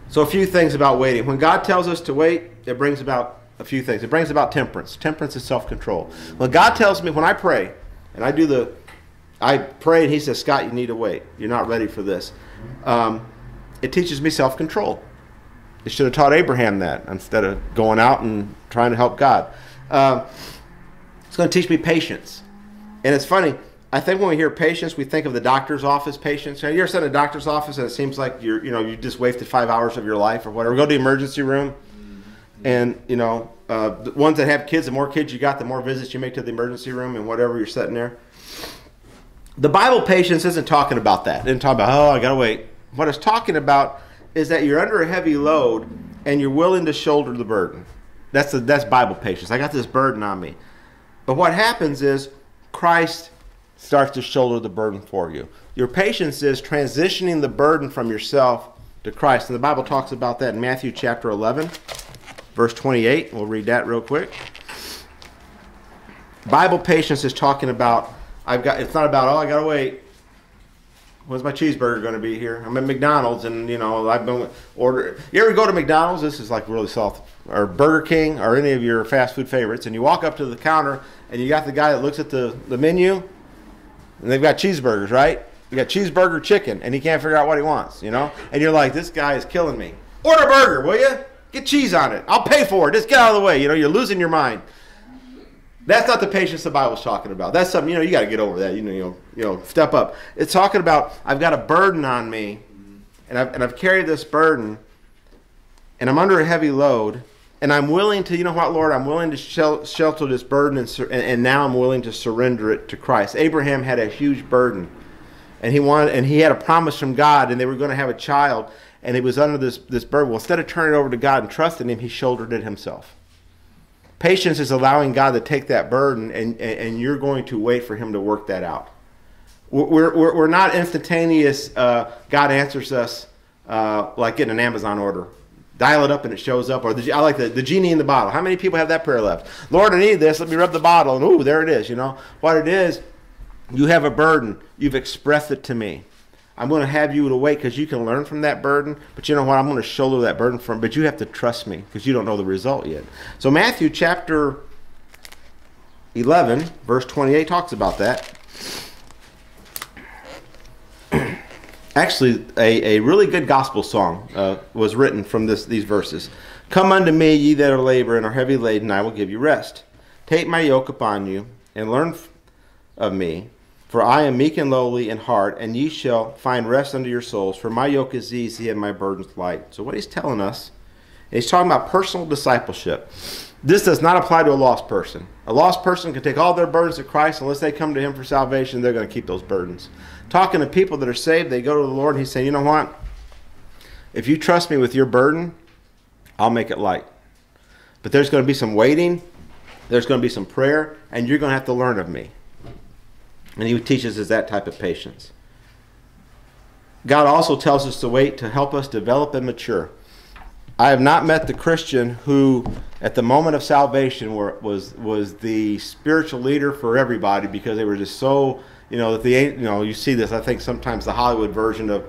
So a few things about waiting. When God tells us to wait, it brings about a few things. It brings about temperance. Temperance is self-control. When God tells me, when I pray, and I pray and he says, Scott, you need to wait. You're not ready for this. It teaches me self-control. It should have taught Abraham that instead of going out and trying to help God. It's going to teach me patience. And it's funny, I think when we hear patience, we think of the doctor's office patience. You ever sit in a doctor's office and it seems like you just wasted 5 hours of your life or whatever. Go to the emergency room, and the ones that have kids, the more kids you got, the more visits you make to the emergency room and whatever you're sitting there. The Bible patience isn't talking about that. It isn't talking about, I got to wait. What it's talking about is that you're under a heavy load and you're willing to shoulder the burden. That's Bible patience. I got this burden on me. But what happens is Christ starts to shoulder the burden for you. Your patience is transitioning the burden from yourself to Christ. And the Bible talks about that in Matthew chapter 11, verse 28. We'll read that real quick. Bible patience is talking about, it's not about, I got to wait. When's my cheeseburger going to be here? I'm at McDonald's, and I've been order. You ever go to McDonald's? This is like really soft, or Burger King, or any of your fast food favorites, and you walk up to the counter, and you got the guy that looks at the menu, and they've got cheeseburgers, right? You got cheeseburger chicken, and he can't figure out what he wants, and you're like, this guy is killing me. Order a burger, will you? Get cheese on it. I'll pay for it. Just get out of the way. You're losing your mind. That's not the patience the Bible's talking about. That's something, you got to get over that. Step up. It's talking about, I've got a burden on me, and I've carried this burden, and I'm under a heavy load, and I'm willing to, Lord, I'm willing to shelter this burden, and now I'm willing to surrender it to Christ. Abraham had a huge burden, and he had a promise from God, and they were going to have a child, and he was under this burden. Well, instead of turning it over to God and trusting him, he shouldered it himself. Patience is allowing God to take that burden, and you're going to wait for him to work that out. We're not instantaneous. God answers us like getting an Amazon order. Dial it up and it shows up. Or I like the genie in the bottle. How many people have that prayer left? Lord, I need this. Let me rub the bottle. And ooh, there it is. What it is, you have a burden. You've expressed it to me. I'm going to have you to wait because you can learn from that burden. But you know what? I'm going to shoulder that burden from. But you have to trust me because you don't know the result yet. So Matthew chapter 11, verse 28 talks about that. Actually, a really good gospel song was written from these verses. Come unto me, ye that are labor and are heavy laden, I will give you rest. Take my yoke upon you and learn of me. For I am meek and lowly in heart, and ye shall find rest unto your souls. For my yoke is easy and my burden's light. So what he's telling us, he's talking about personal discipleship. This does not apply to a lost person. A lost person can take all their burdens to Christ. Unless they come to him for salvation, they're going to keep those burdens. Talking to people that are saved, they go to the Lord and he's saying, you know what? If you trust me with your burden, I'll make it light. But there's going to be some waiting. There's going to be some prayer, and you're going to have to learn of me. And he teaches us that type of patience. God also tells us to wait to help us develop and mature. I have not met the Christian who, at the moment of salvation, was the spiritual leader for everybody because they were just so, you see this. I think sometimes the Hollywood version of,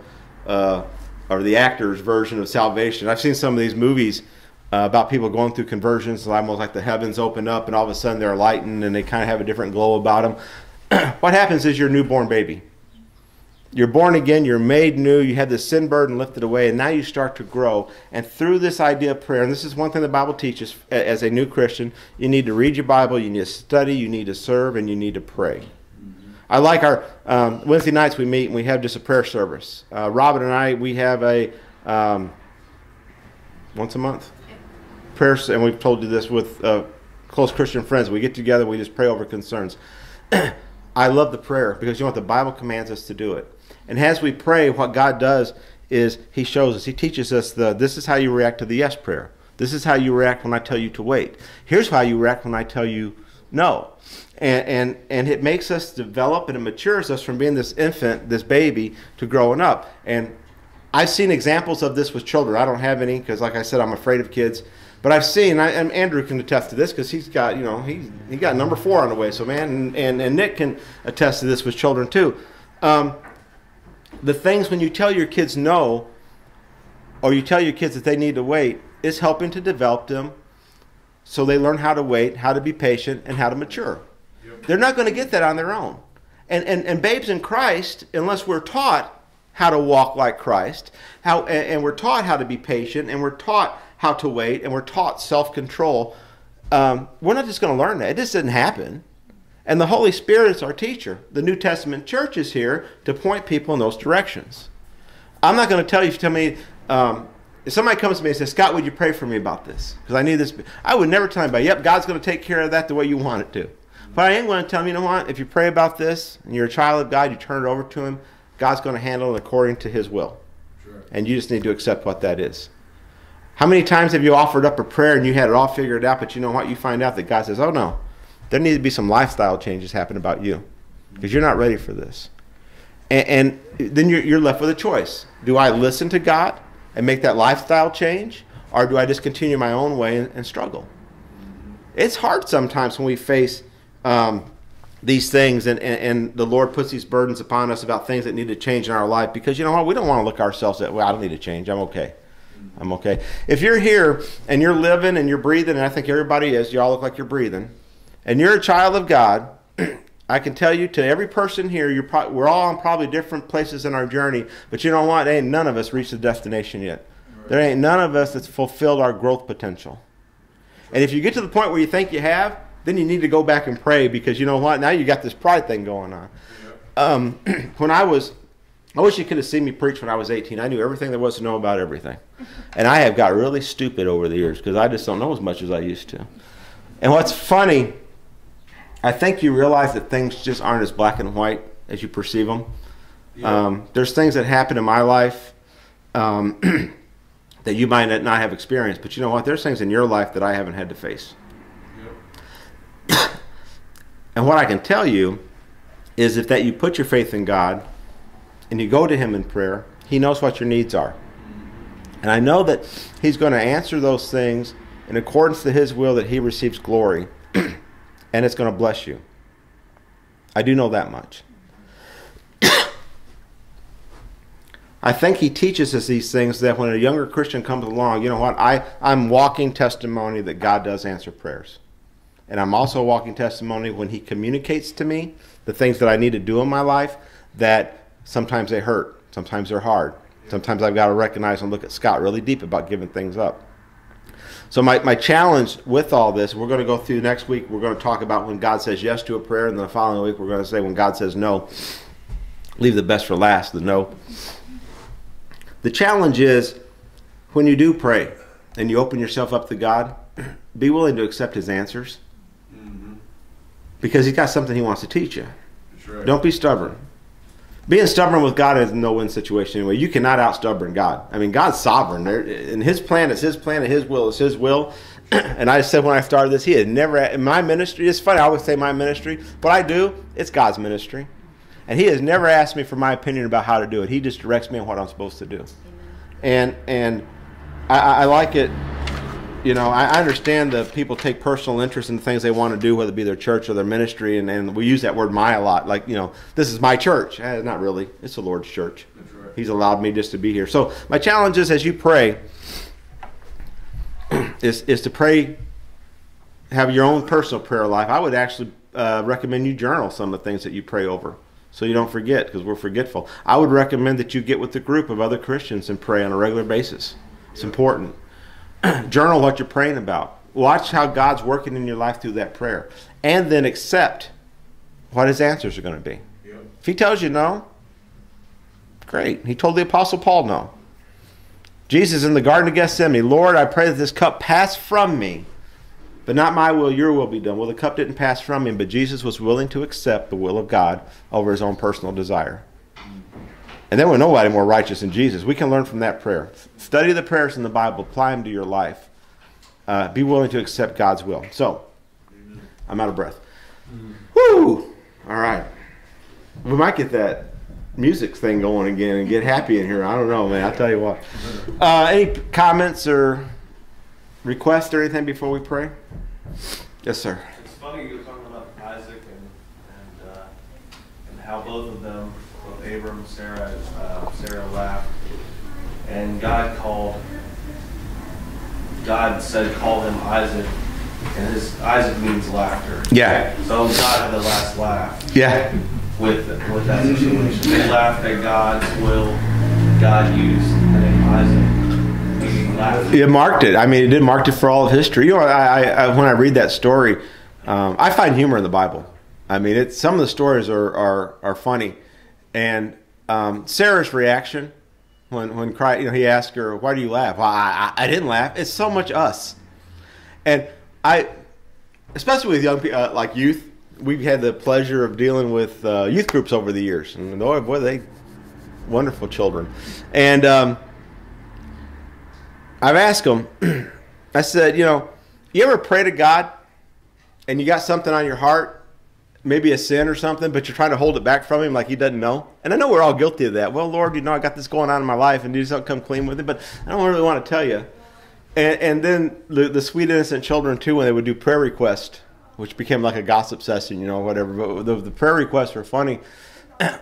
or the actor's version of salvation. I've seen some of these movies about people going through conversions, almost like the heavens open up and all of a sudden they're lightened and they kind of have a different glow about them. What happens is you're a newborn baby. You're born again, you're made new, you had this sin burden lifted away, and now you start to grow. And through this idea of prayer, and this is one thing the Bible teaches as a new Christian, you need to read your Bible, you need to study, you need to serve, and you need to pray. Mm-hmm. I like our Wednesday nights we meet and we have just a prayer service. Robin and I, we have a once a month prayer, and we've told you this with close Christian friends. We get together, we just pray over concerns. I love the prayer because the Bible commands us to do it. And as we pray, what God does is he shows us, he teaches us this is how you react to the yes prayer. This is how you react when I tell you to wait. Here's how you react when I tell you no. And it makes us develop and it matures us from being this infant, this baby, to growing up. And I've seen examples of this with children. I don't have any because, like I said, I'm afraid of kids. But I've seen, and Andrew can attest to this because he's got, he got number 4 on the way. So, man, and Nick can attest to this with children too. The things when you tell your kids no, or you tell your kids that they need to wait, is helping to develop them so they learn how to wait, how to be patient, and how to mature. Yep. They're not going to get that on their own. And babes in Christ, unless we're taught how to walk like Christ, and we're taught how to be patient, and we're taught how to wait, and we're taught self-control, we're not just going to learn that. It just didn't happen. And the Holy Spirit is our teacher. The New Testament church is here to point people in those directions. I'm not going to tell you, if you tell me, if somebody comes to me and says, Scott, would you pray for me about this? Because I need this. I would never tell anybody, yep, God's going to take care of that the way you want it to. But I am going to tell them, you know what, if you pray about this, and you're a child of God, you turn it over to him, God's going to handle it according to his will. Sure. And you just need to accept what that is. How many times have you offered up a prayer and you had it all figured out, but you know what? You find out that God says, oh no, there need to be some lifestyle changes happen about you because you're not ready for this. And then you're left with a choice. Do I listen to God and make that lifestyle change, or do I just continue my own way and struggle? It's hard sometimes when we face these things, and the Lord puts these burdens upon us about things that need to change in our life, because you know what? We don't want to look ourselves at, well, I don't need to change. I'm okay. I'm okay. If you're here and you're living and you're breathing, and I think everybody is, you all look like you're breathing, and you're a child of God, I can tell you, to every person here, we're all on probably different places in our journey, but you know what? Ain't none of us reached the destination yet. Right. There ain't none of us that's fulfilled our growth potential. And if you get to the point where you think you have, then you need to go back and pray, because you know what? Now you got this pride thing going on. When I wish you could have seen me preach when I was 18. I knew everything there was to know about everything. And I have got really stupid over the years, because I just don't know as much as I used to. And what's funny, I think you realize that things just aren't as black and white as you perceive them. Yeah. There's things that happen in my life that you might not have experienced, but you know what? There's things in your life that I haven't had to face. And what I can tell you is that you put your faith in God and you go to Him in prayer, He knows what your needs are. And I know that He's going to answer those things in accordance to His will, that He receives glory, and it's going to bless you. I do know that much. I think He teaches us these things that when a younger Christian comes along, you know what, I'm walking testimony that God does answer prayers. And I'm also walking testimony when He communicates to me the things that I need to do in my life, that sometimes they hurt, sometimes they're hard. Sometimes I've got to recognize and look at Scott really deep about giving things up. So my challenge with all this, we're going to go through next week, we're going to talk about when God says yes to a prayer, and then the following week we're going to say when God says no. Leave the best for last, the no. The challenge is, when you do pray and you open yourself up to God, be willing to accept His answers. Because He's got something He wants to teach you. Right. Don't be stubborn. Being stubborn with God is a no-win situation anyway. You cannot out-stubborn God. I mean, God's sovereign. And His plan is His plan, and His will is His will. And I said when I started this, He had never, in my ministry, it's funny, I always say my ministry. What I do, it's God's ministry. And He has never asked me for my opinion about how to do it. He just directs me on what I'm supposed to do. And I like it. You know, I understand that people take personal interest in the things they want to do, whether it be their church or their ministry, and we use that word "my" a lot. Like, you know, this is my church. Not really. It's the Lord's church. That's right. He's allowed me just to be here. So my challenge is, as you pray, is to pray, have your own personal prayer life. I would actually recommend you journal some of the things that you pray over, so you don't forget, because we're forgetful. I would recommend that you get with a group of other Christians and pray on a regular basis. It's important. Journal what you're praying about. Watch how God's working in your life through that prayer. And then accept what His answers are going to be. Yep. If He tells you no, great. He told the Apostle Paul no. Jesus in the Garden of Gethsemane, Lord, I pray that this cup pass from me, but not my will, your will be done. Well, the cup didn't pass from him, but Jesus was willing to accept the will of God over His own personal desire. And there was nobody more righteous than Jesus. We can learn from that prayer. Study the prayers in the Bible. Apply them to your life. Be willing to accept God's will. So, I'm out of breath. Woo! All right. We might get that music thing going again and get happy in here. I don't know, man. I'll tell you what. Any comments or requests or anything before we pray? Yes, sir. It's funny you were talking about Isaac and how both of them, Abram, Sarah laughed, and God said call him Isaac, and Isaac means laughter. Yeah. So God had the last laugh. Yeah. With that situation, they laughed at God's will. God used the name Isaac, meaning laughter. It marked it. I mean, it did mark it for all of history. You know, I when I read that story, I find humor in the Bible. I mean, some of the stories are funny. And Sarah's reaction when Christ, he asked her, "Why do you laugh?" Well, I didn't laugh. It's so much us, and especially with young people, like youth. We've had the pleasure of dealing with youth groups over the years, and boy, they wonderful children. And I've asked them. I said, you ever pray to God, and you got something on your heart? Maybe a sin or something, but you're trying to hold it back from Him like He doesn't know. And I know we're all guilty of that. Well, Lord, I got this going on in my life, and you just don't come clean with it, but I don't really want to tell you. And then the sweet, innocent children, too, when they would do prayer requests, which became like a gossip session, whatever. But the prayer requests were funny.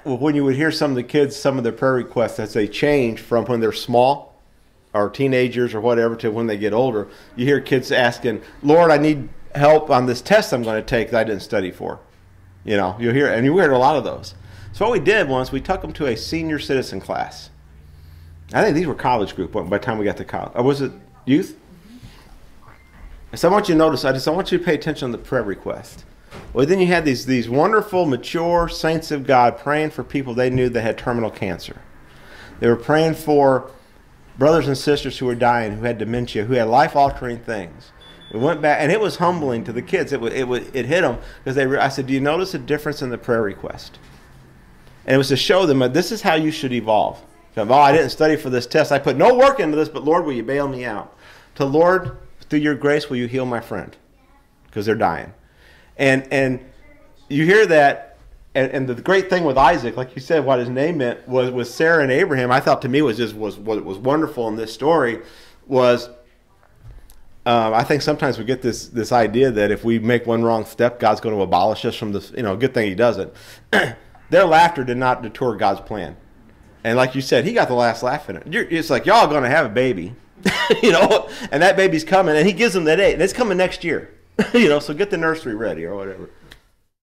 When you would hear some of the kids, some of their prayer requests as they change from when they're small or teenagers or whatever to when they get older, you hear kids asking, Lord, I need help on this test I'm going to take that I didn't study for. You'll hear, and you hear a lot of those. So what we did once, we took them to a senior citizen class. I think these were college group by the time we got to college. Or was it youth? So I want you to notice, I want you to pay attention to the prayer request. Well, then you had these wonderful, mature saints of God praying for people they knew that had terminal cancer. They were praying for brothers and sisters who were dying, who had dementia, who had life-altering things. We went back, and it was humbling to the kids. It hit them because I said, do you notice a difference in the prayer request? And it was to show them that this is how you should evolve. So, I didn't study for this test. I put no work into this, but Lord, will you bail me out? To Lord, through your grace, will you heal my friend? Because they're dying. And you hear that, and the great thing with Isaac, like you said, what his name meant was Sarah and Abraham. I thought to me was what was wonderful in this story was, I think sometimes we get this idea that if we make one wrong step, God's going to abolish us from this. Good thing He doesn't. Their laughter did not detour God's plan, and like you said, He got the last laugh in it. It's like y'all are going to have a baby, and that baby's coming, and He gives them that date, and it's coming next year. So get the nursery ready or whatever.